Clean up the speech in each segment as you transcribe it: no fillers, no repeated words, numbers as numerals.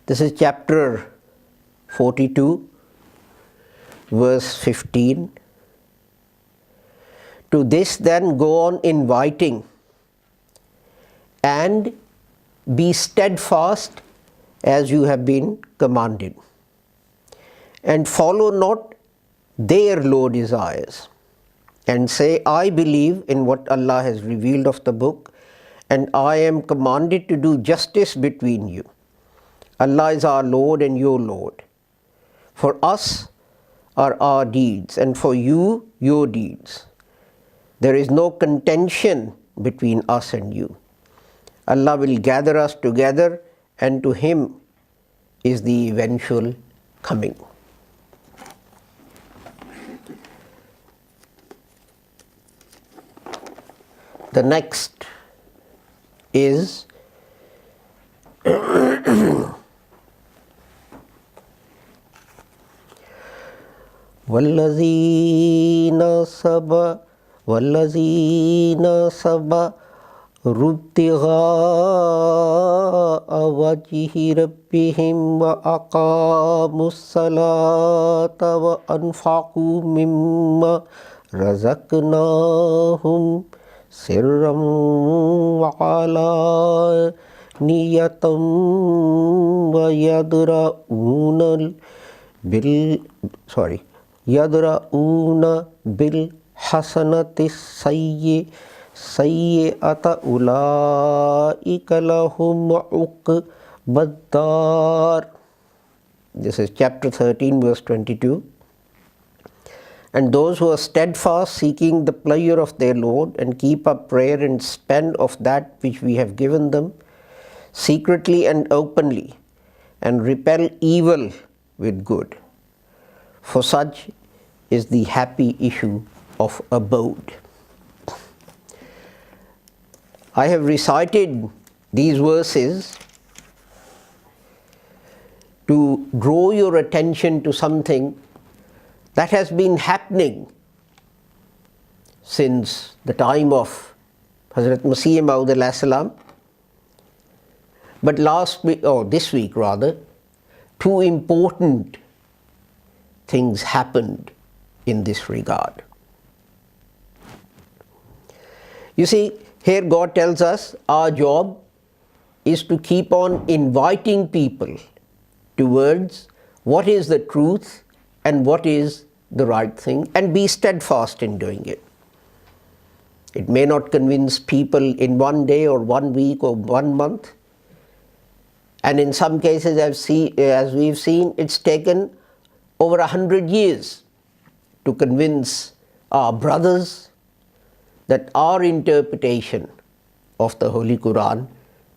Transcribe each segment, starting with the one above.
This is chapter 42, verse 15. To this then go on inviting, and be steadfast as you have been commanded, and follow not their low desires, and say, I believe in what Allah has revealed of the book, and I am commanded to do justice between you. Allah is our Lord and your Lord. For us are our deeds, and for you your deeds. There is no contention between us and you. Allah will gather us together, and to Him is the eventual coming. The next is وَالَّذِينَ ابْتِغَاءَ وَجْهِ رَبِّهِمْ وَأَقَامُوا الصَّلَاةَ وَأَنْفَقُوا مِمَّا رَزَقْنَاهُمْ سِرًّا وَعَلَانِيَةً يَدْرَؤُونَ بِالْحَسَنَةِ السَّيِّئَةَ أُولَئِكَ لَهُمْ عُقْبَى الدَّارِ. This is chapter 13, verse 22. And those who are steadfast, seeking the pleasure of their Lord, and keep up prayer and spend of that which we have given them, secretly and openly, and repel evil with good. For such is the happy issue of abode. I have recited these verses to draw your attention to something that has been happening since the time of Hazrat Messiah and Mehdi. But this week rather, two important things happened in this regard. You see, here God tells us our job is to keep on inviting people towards what is the truth and what is the right thing, and be steadfast in doing it. It may not convince people in one day or 1 week or 1 month, and in some cases as we've seen, it's taken over 100 years to convince our brothers that our interpretation of the Holy Quran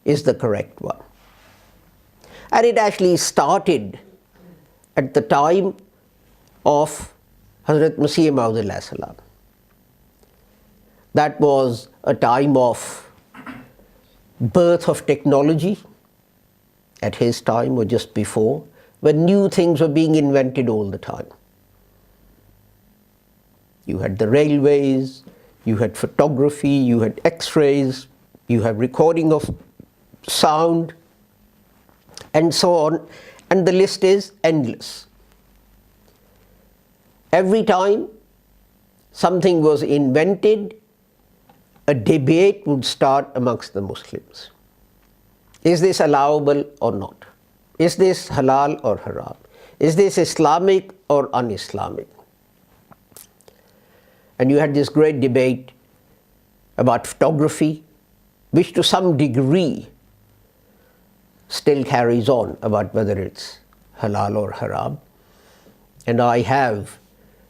is the correct one. And it actually started at the time of Hazrat Messiah and Mehdi. That was a time of birth of technology at his time or just before, when new things were being invented all the time. You had the railways, you had photography, you had x-rays, you have recording of sound, and so on, and the list is endless. Every time something was invented, a debate would start amongst the Muslims. Is this allowable or not? Is this halal or haram? Is this Islamic or un-Islamic? And you had this great debate about photography, which to some degree still carries on about whether it's halal or haram. And I have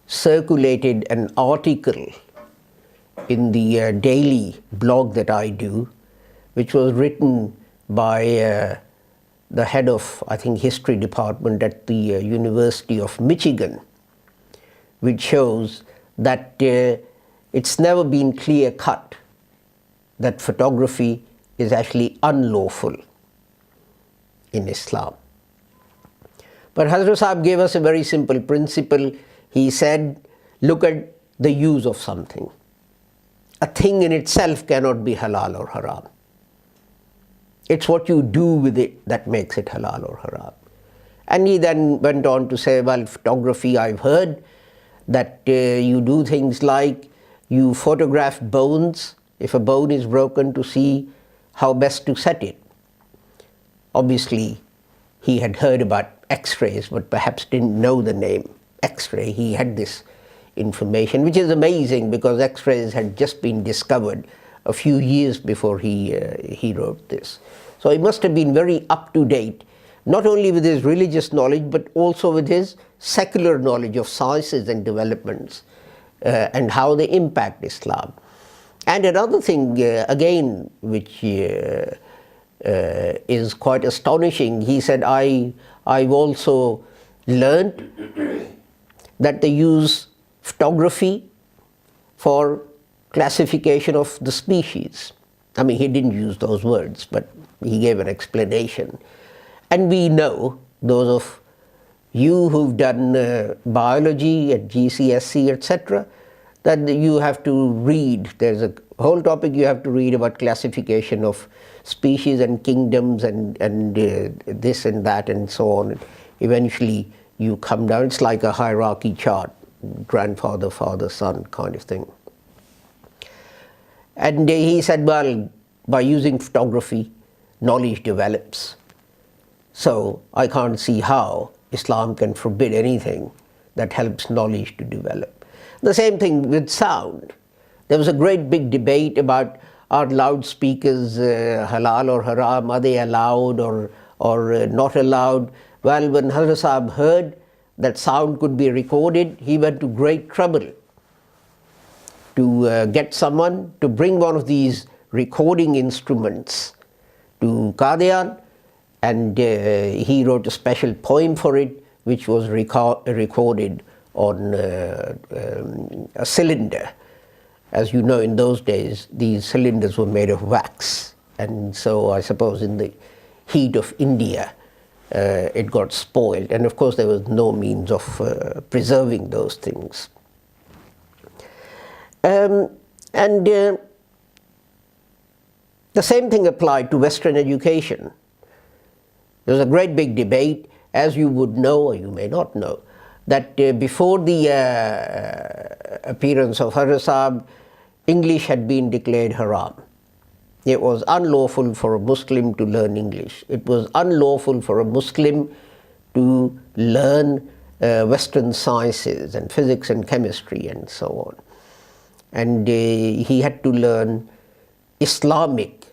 circulated an article in the daily blog that I do, which was written by the head of, I think, history department at the University of Michigan, which shows that it's never been clear cut that photography is actually unlawful in Islam. But Hazrat Sahib gave us a very simple principle. He said, look at the use of something. A thing in itself cannot be halal or haram. It's what you do with it that makes it halal or haram. And he then went on to say, well, photography, I've heard that you do things like you photograph bones, if a bone is broken, to see how best to set it. Obviously, he had heard about X-rays, but perhaps didn't know the name X-ray. He had this information, which is amazing because X-rays had just been discovered a few years before he wrote this. So he must have been very up to date, not only with his religious knowledge, but also with his secular knowledge of sciences and developments and how they impact Islam. And another thing, again, which is quite astonishing, he said, I've also learned that they use photography for classification of the species. I mean, he didn't use those words, but he gave an explanation. And we know, those of you who've done biology at GCSE, etc., that you have to read. There's a whole topic you have to read about classification of species and kingdoms and this and that and so on. Eventually you come down, it's like a hierarchy chart, grandfather, father, son kind of thing. And he said, well, by using photography, knowledge develops. So I can't see how Islam can forbid anything that helps knowledge to develop. The same thing with sound. There was a great big debate about, are loudspeakers halal or haram, are they allowed or not allowed? Well, when Hazrat Sahib heard that sound could be recorded, he went to great trouble to get someone to bring one of these recording instruments to Qadian, and he wrote a special poem for it, which was recorded on a cylinder. As you know, in those days, these cylinders were made of wax, and so I suppose in the heat of India, it got spoiled, and of course there was no means of preserving those things. The same thing applied to Western education. There was a great big debate, as you would know, or you may not know, that before the appearance of Hazrat Sahib, English had been declared haram. It was unlawful for a Muslim to learn English. It was unlawful for a Muslim to learn Western sciences and physics and chemistry and so on. And he had to learn Islamic,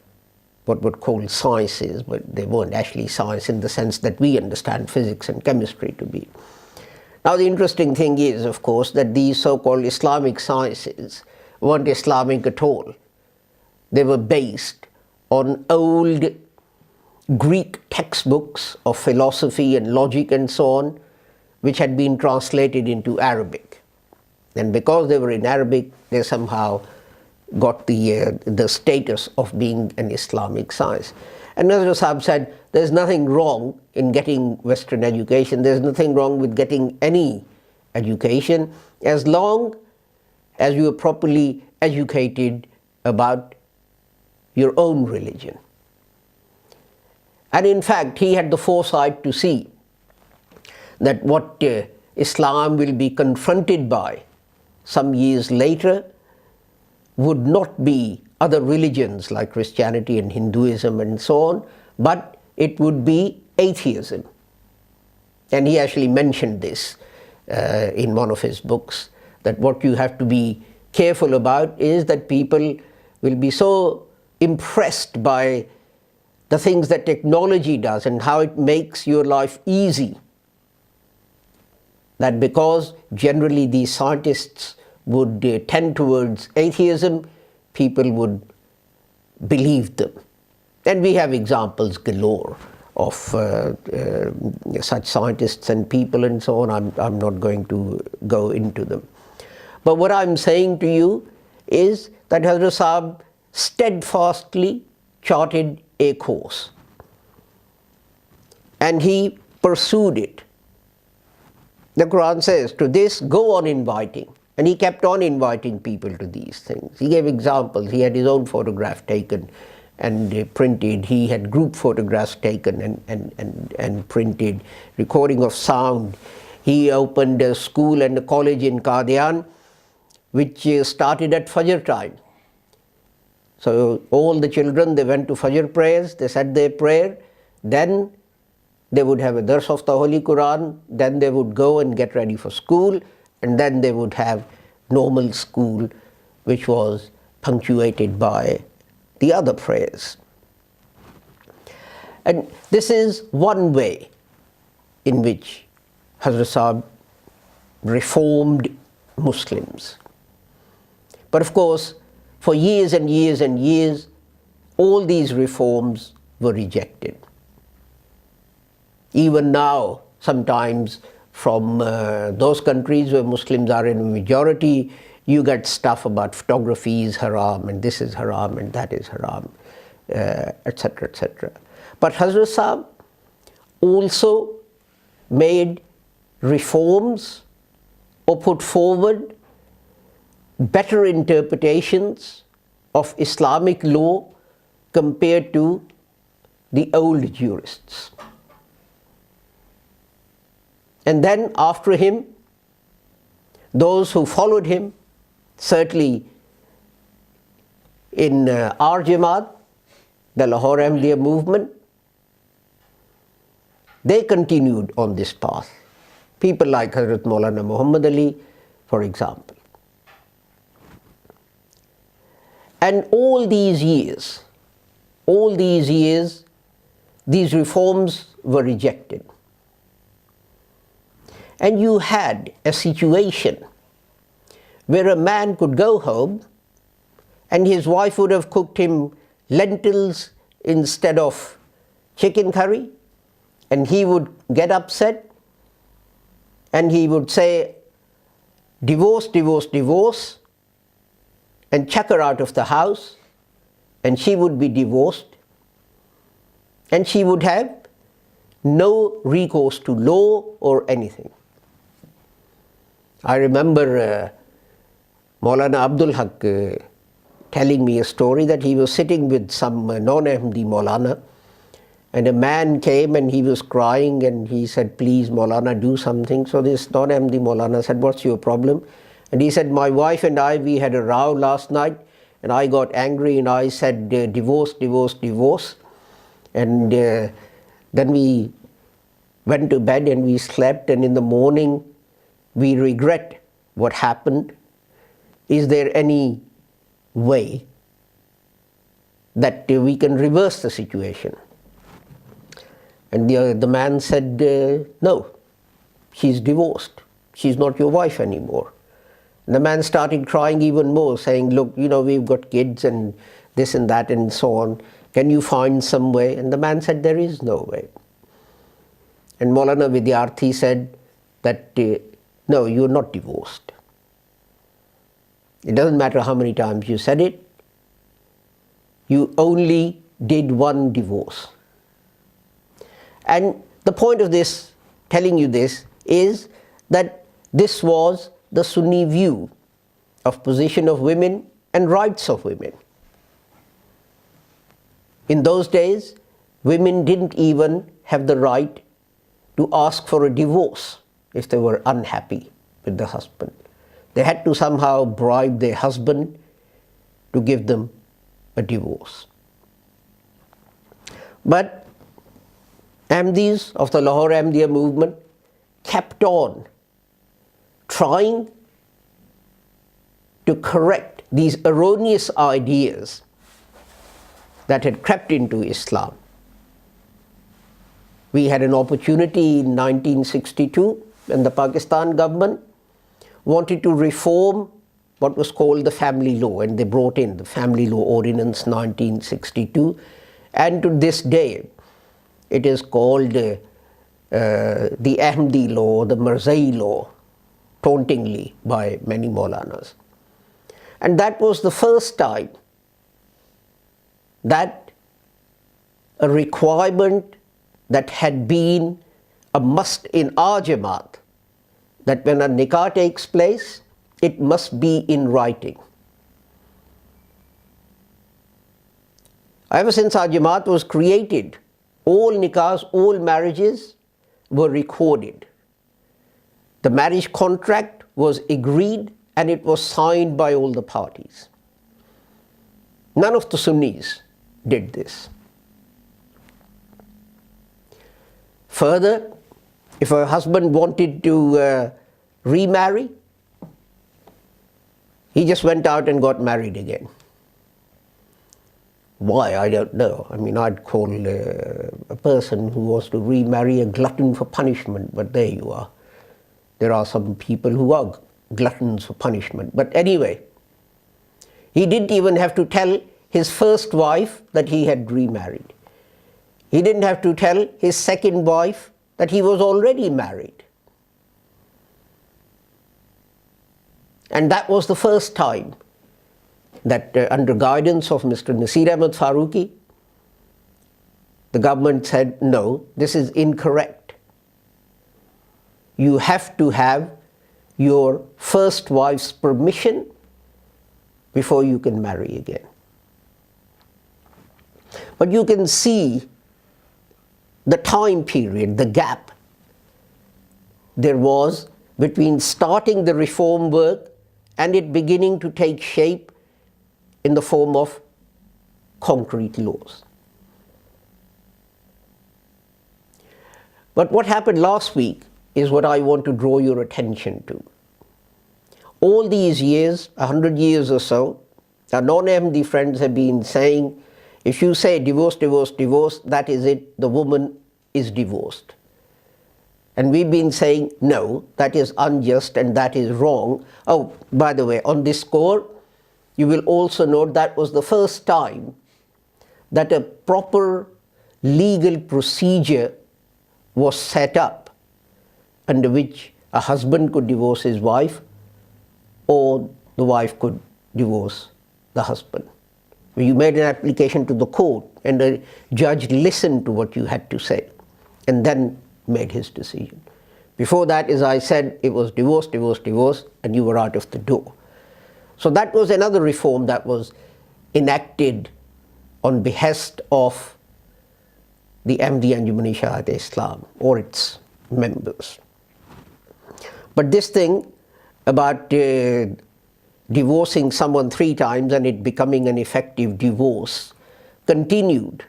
what would call sciences, but they weren't actually science in the sense that we understand physics and chemistry to be. Now the interesting thing is, of course, that these so-called Islamic sciences weren't Islamic at all. They were based on old Greek textbooks of philosophy and logic and so on, which had been translated into Arabic. And because they were in Arabic, they somehow got the status of being an Islamic science. And Nazir Sahib said, there's nothing wrong in getting Western education, there's nothing wrong with getting any education, as long as you are properly educated about your own religion. And in fact, he had the foresight to see that what Islam will be confronted by some years later would not be other religions like Christianity and Hinduism and so on, but it would be atheism. And he actually mentioned this in one of his books, that what you have to be careful about is that people will be so impressed by the things that technology does and how it makes your life easy, that because generally these scientists would tend towards atheism, people would believe them. And we have examples galore of such scientists and people and so on. I'm not going to go into them. But what I'm saying to you is that Hazrat Sahib steadfastly charted a course, and he pursued it. The Quran says, to this go on inviting. And he kept on inviting people to these things. He gave examples. He had his own photograph taken and printed. He had group photographs taken and printed, recording of sound. He opened a school and a college in Qadian, which started at Fajr time. So all the children, they went to Fajr prayers, they said their prayer, then they would have a dars of the Holy Quran, then they would go and get ready for school, and then they would have normal school, which was punctuated by the other prayers. And this is one way in which Hazrat Sahib reformed Muslims. But of course, for years and years and years, all these reforms were rejected. Even now, sometimes from those countries where Muslims are in a majority, you get stuff about photography is haram, and this is haram, and that is haram, etc., etc. But Hazrat Sahib also made reforms or put forward better interpretations of Islamic law compared to the old jurists. And then after him, those who followed him, certainly in our jamaat, the Lahore Ahmadiyya movement, they continued on this path. People like Hazrat Maulana Muhammad Ali, for example. And all these years, these reforms were rejected. And you had a situation where a man could go home and his wife would have cooked him lentils instead of chicken curry, and he would get upset and he would say, divorce, divorce, divorce, and chuck her out of the house, and she would be divorced, and she would have no recourse to law or anything. I remember Maulana Abdul Haq telling me a story that he was sitting with some non-Ahmadi Maulana, and a man came and he was crying, and he said, please Maulana, do something. So this non-Ahmadi Maulana said, what's your problem? And he said, my wife and I, we had a row last night, and I got angry and I said, divorce, divorce, divorce. And then we went to bed and we slept, and in the morning we regret what happened. Is there any way that we can reverse the situation? And the man said, no, she's divorced. She's not your wife anymore. And the man started crying even more, saying, look, we've got kids and this and that and so on. Can you find some way? And the man said, there is no way. And Maulana Vidyarthi said that, no, you're not divorced. It doesn't matter how many times you said it. You only did one divorce. And the point of this, telling you this, is that this was the Sunni view of position of women and rights of women. In those days, women didn't even have the right to ask for a divorce if they were unhappy with the husband. They had to somehow bribe their husband to give them a divorce. But Ahmadis of the Lahore Ahmadiyya movement kept on trying to correct these erroneous ideas that had crept into Islam. We had an opportunity in 1962 when the Pakistan government wanted to reform what was called the family law, and they brought in the Family Law Ordinance 1962, and to this day it is called the Ahmadi law, the Mirzai law, tauntingly by many Maulanas. And that was the first time that a requirement that had been a must in our jamaat, that when a nikah takes place, it must be in writing. Ever since our jamaat was created, all nikahs, all marriages were recorded. The marriage contract was agreed and it was signed by all the parties. None of the Sunnis did this. Further, if a husband wanted to remarry, he just went out and got married again. Why? I don't know. I mean, I'd call a person who was to remarry a glutton for punishment, but there you are. There are some people who are gluttons for punishment. But anyway, he didn't even have to tell his first wife that he had remarried. He didn't have to tell his second wife that he was already married. And that was the first time that under guidance of Mr Nasir Ahmad Farqui, the government said, no, this is incorrect. You have to have your first wife's permission before you can marry again. But you can see the time period, the gap there was between starting the reform work and it beginning to take shape in the form of concrete laws. But what happened last week is what I want to draw your attention to. All these years, 100 years or so, our non-Ahmadi friends have been saying, if you say divorce, divorce, divorce, that is it, the woman is divorced. And we've been saying, no, that is unjust and that is wrong. Oh, by the way, on this score, you will also note that was the first time that a proper legal procedure was set up under which a husband could divorce his wife or the wife could divorce the husband. You made an application to the court and the judge listened to what you had to say and then made his decision. Before that, as I said, it was divorce, divorce, divorce, and you were out of the door. So that was another reform that was enacted on behest of the Ahmadi Anjuman Shahat Islam or its members. But this thing about divorcing someone 3 times and it becoming an effective divorce continued.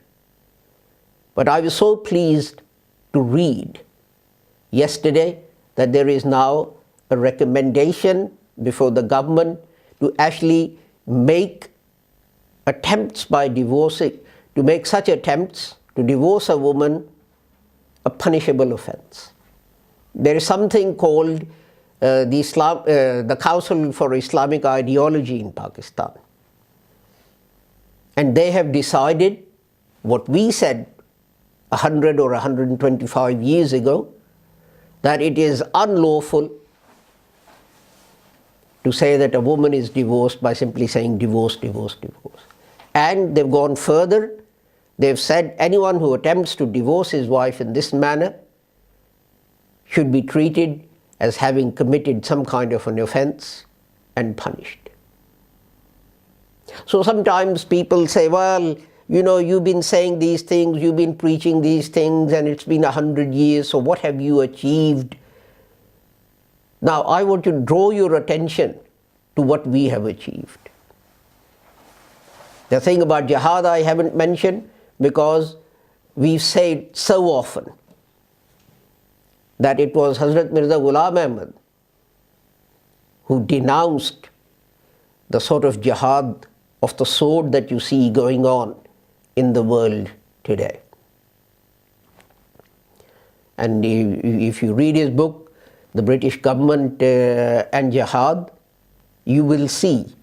But I was so pleased to read yesterday that there is now a recommendation before the government to actually make attempts by divorcing, to make such attempts to divorce a woman a punishable offense. There is something called the Council for Islamic Ideology in Pakistan. And they have decided what we said 100 or 125 years ago, that it is unlawful to say that a woman is divorced by simply saying divorce, divorce, divorce. And they've gone further. They've said anyone who attempts to divorce his wife in this manner should be treated as having committed some kind of an offense and punished. So sometimes people say, well, you know, you've been saying these things, you've been preaching these things, and it's been 100 years, so what have you achieved? Now, I want to draw your attention to what we have achieved. The thing about jihad I haven't mentioned because we've said so often that it was Hazrat Mirza Ghulam Ahmad who denounced the sort of jihad of the sword that you see going on in the world today. And if you read his book, The British Government and Jihad, you will see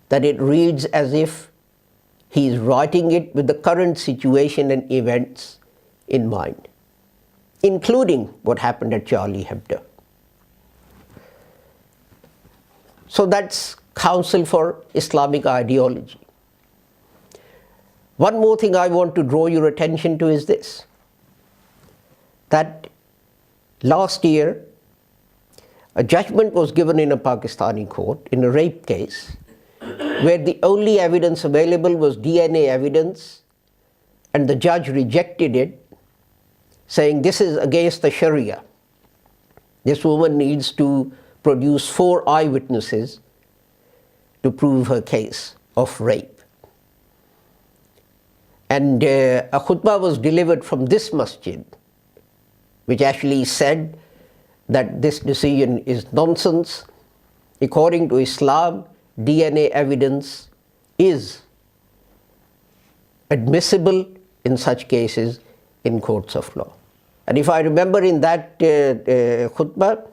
that it reads as if he is writing it with the current situation and events in mind, including what happened at Charlie Hebdo. So that's Council for Islamic Ideology. One more thing I want to draw your attention to is this, that last year a judgment was given in a Pakistani court in a rape case where the only evidence available was DNA evidence and the judge rejected it, saying this is against the Sharia. This woman needs to produce 4 eyewitnesses to prove her case of rape. And a khutbah was delivered from this masjid, which actually said that this decision is nonsense. According to Islam, DNA evidence is admissible in such cases in courts of law. And if I remember, in that khutbah,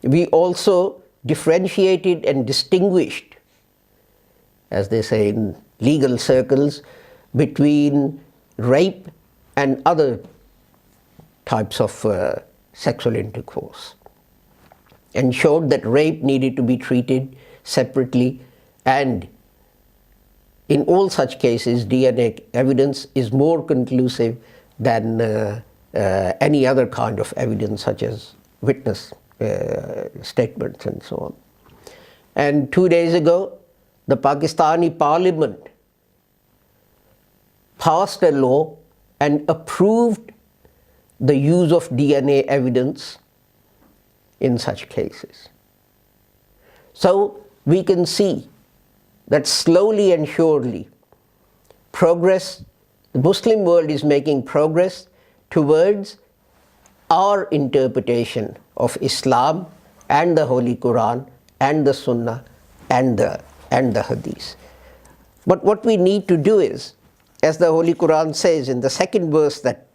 we also differentiated and distinguished, as they say in legal circles, between rape and other types of sexual intercourse, and showed that rape needed to be treated separately, and in all such cases DNA evidence is more conclusive than any other kind of evidence, such as witness statements and so on. And 2 days ago, the Pakistani Parliament passed a law and approved the use of DNA evidence in such cases. So we can see that slowly and surely progress, the Muslim world is making progress towards our interpretation of Islam and the Holy Quran and the Sunnah and the Hadith. But what we need to do is, as the Holy Quran says in the second verse that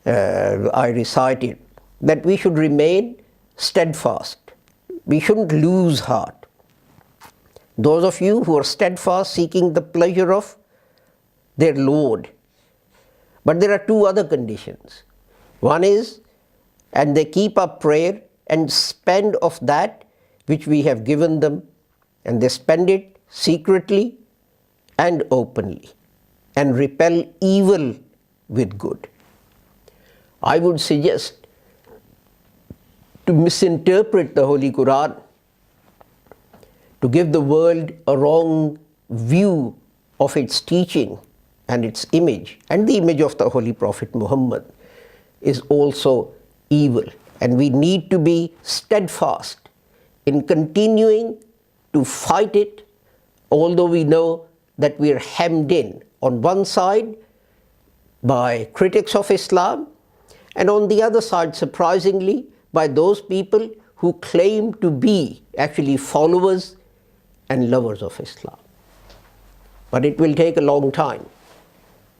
I recited, that we should remain steadfast. We shouldn't lose heart. Those of you who are steadfast, seeking the pleasure of their Lord. But there are 2 other conditions. One is, and they keep up prayer and spend of that which we have given them, and they spend it secretly and openly, and repel evil with good. I would suggest to misinterpret the Holy Quran, to give the world a wrong view of its teaching and its image, and the image of the Holy Prophet Muhammad, is also evil. And we need to be steadfast in continuing to fight it, although we know that we are hemmed in on one side by critics of Islam, and on the other side, surprisingly, by those people who claim to be actually followers and lovers of Islam. But it will take a long time.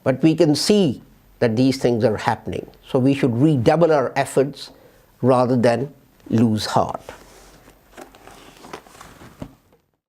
But we can see that these things are happening. So we should redouble our efforts rather than lose heart.